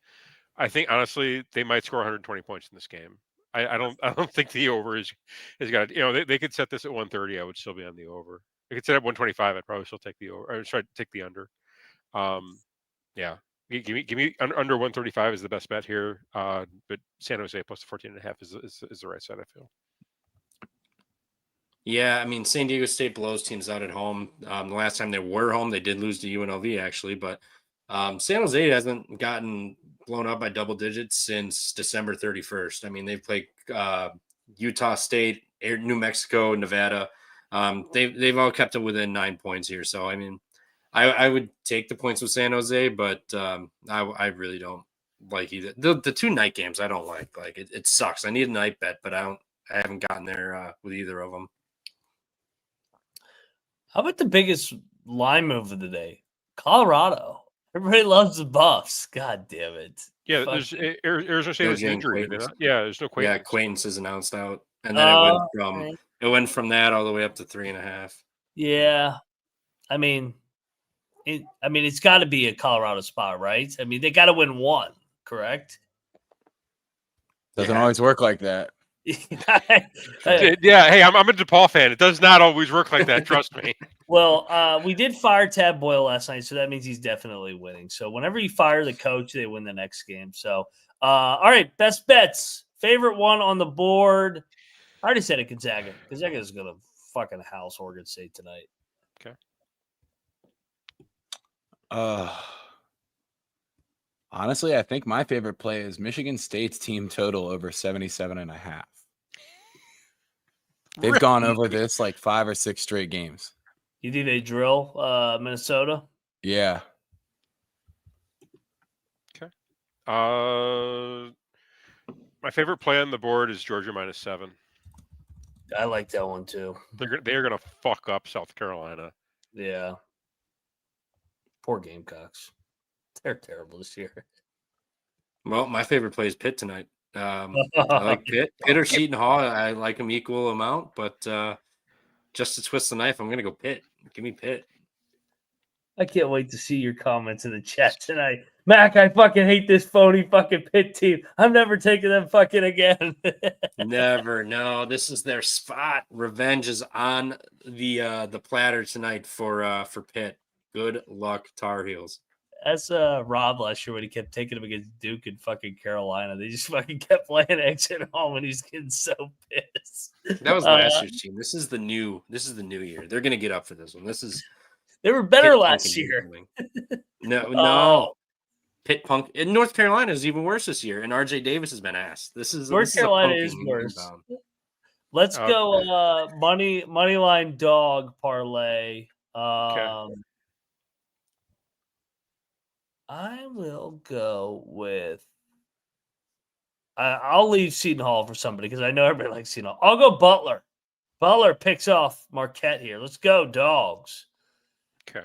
I think honestly they might score 120 points in this game. I don't think the over is got, you know, they could set this at 130. I would still be on the over. They could set at 125. I'd probably still take the over. Or try to take the under. Yeah. Give me under 135 is the best bet here. But San Jose plus 14.5 is the right side, I feel. Yeah, I mean, San Diego State blows teams out at home. The last time they were home, they did lose to UNLV, actually. But San Jose hasn't gotten blown up by double digits since December 31st. I mean, they've played Utah State, New Mexico, Nevada. They've all kept it within 9 points here. So, I mean, I would take the points with San Jose, but I really don't like either. The two night games I don't like. Like, it sucks. I need a night bet, but I haven't gotten there with either of them. How about the biggest line move of the day? Colorado. Everybody loves the Buffs. God damn it. Yeah, there's Arizona State has injury. Yeah, there's no Quaintance. Yeah, Quaintance is announced out, and then it went from that all the way up to 3.5. Yeah, I mean, it's got to be a Colorado spot, right? I mean, they got to win one, correct? Doesn't always work like that. Yeah, hey, I'm a DePaul fan. It does not always work like that. Trust me. Well, we did fire Tab Boyle last night, so that means he's definitely winning. So whenever you fire the coach, they win the next game. So, all right, best bets. Favorite one on the board. I already said it, Gonzaga. Gonzaga is going to fucking house Oregon State tonight. Okay. Honestly, I think my favorite play is Michigan State's team total over 77.5. They've gone over this like 5 or 6 straight games. You think they drill Minnesota? Yeah. Okay. My favorite play on the board is Georgia -7. I like that one too. They're gonna fuck up South Carolina. Yeah. Poor Gamecocks. They're terrible this year. Well, my favorite play is Pitt tonight. I like Pitt. Pitt or Seton Hall. I like them equal amount, but just to twist the knife, I'm going to go Pitt. Give me Pitt. I can't wait to see your comments in the chat tonight. Mac, I fucking hate this phony fucking Pitt team. I'm never taking them fucking again. Never. No, this is their spot. Revenge is on the platter tonight for Pitt. Good luck, Tar Heels. That's Rob last year when he kept taking him against Duke and fucking Carolina. They just fucking kept playing exit home, and he's getting so pissed. That was last year's team. This is the new year. They're gonna get up for this one. They were better last year. No. Pitt Punk in North Carolina is even worse this year, and RJ Davis has been asked. North Carolina is worse. Inbound. Let's go money line dog parlay. Okay. I will go with. I'll leave Seton Hall for somebody because I know everybody likes Seton Hall. I'll go Butler. Butler picks off Marquette here. Let's go, Dogs. Okay.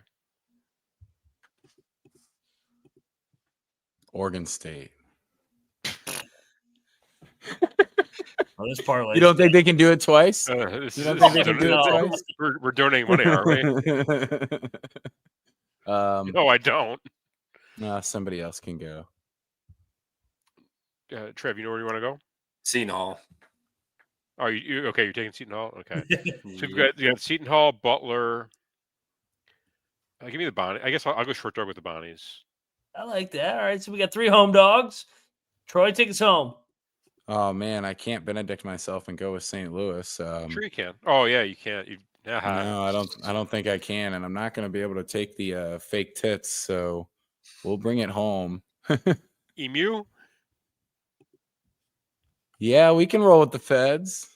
Oregon State. Oh, this parlay. You don't think they can do it twice? You don't think they can do it twice? We're donating money, are we? No, I don't. No, somebody else can go. Trev, you know where you want to go? Seton Hall. Oh, you okay? You're taking Seton Hall. Okay. So you got Seton Hall, Butler. Give me the Bonnie. I guess I'll go short dog with the Bonnies. I like that. All right, so we got 3 home dogs. Troy, take us home. Oh man, I can't Benedict myself and go with St. Louis. Sure you can. Oh yeah, you can't. No, I don't think I can, and I'm not going to be able to take the fake tits. So We'll bring it home. Emu. Yeah, we can roll with the Feds.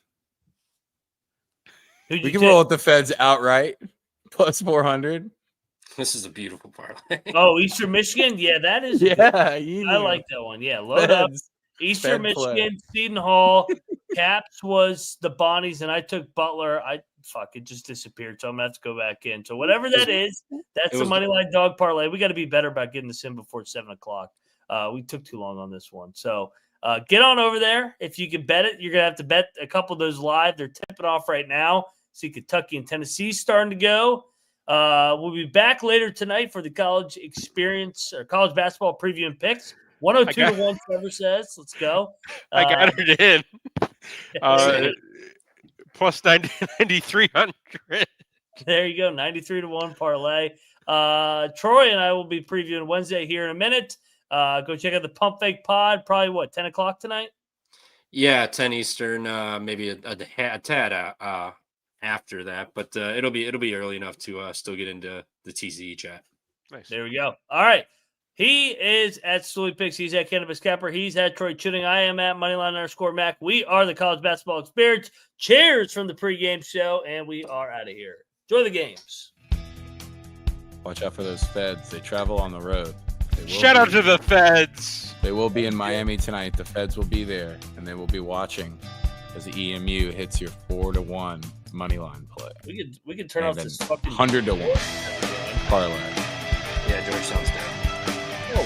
Who'd We you can take? roll with the Feds outright. Plus 400. This is a beautiful parlay. Oh, Eastern Michigan? Yeah, that is. A good Yeah, one. I like that one. Yeah, load up. Feds. Eastern Fed play. Michigan, Seton Hall. Caps was the Bonnies, and I took Butler. It just disappeared, so I'm gonna have to go back in. So whatever that is, that's the money line dog parlay. We got to be better about getting this in before 7:00. We took too long on this one, so get on over there. If you can bet it, you're gonna have to bet a couple of those live. They're tipping off right now. See Kentucky and Tennessee starting to go. We'll be back later tonight for the college experience or college basketball preview and picks. 102-1, Trevor says. Let's go. I got it in. Plus 9,300. There you go. 93-1 parlay. Troy and I will be previewing Wednesday here in a minute. Go check out the Pump Fake Pod. Probably 10:00 tonight? Yeah, 10 Eastern, maybe a tad after that, but it'll be early enough to still get into the TCE chat. Nice. There we go. All right. He is at Stoolie Picks. He's at Cannabis Capper. He's at Troy Chitting. I am at Moneyline_Mac. We are the college basketball experience. Cheers from the pregame show, and we are out of here. Enjoy the games. Watch out for those Feds. They travel on the road. Shout out to the Feds. They will be in Miami tonight. The Feds will be there, and they will be watching as the EMU hits your 4-1 money line play. We could turn off this fucking 100-1 parlay. Yeah, Georgetown's down. Oh,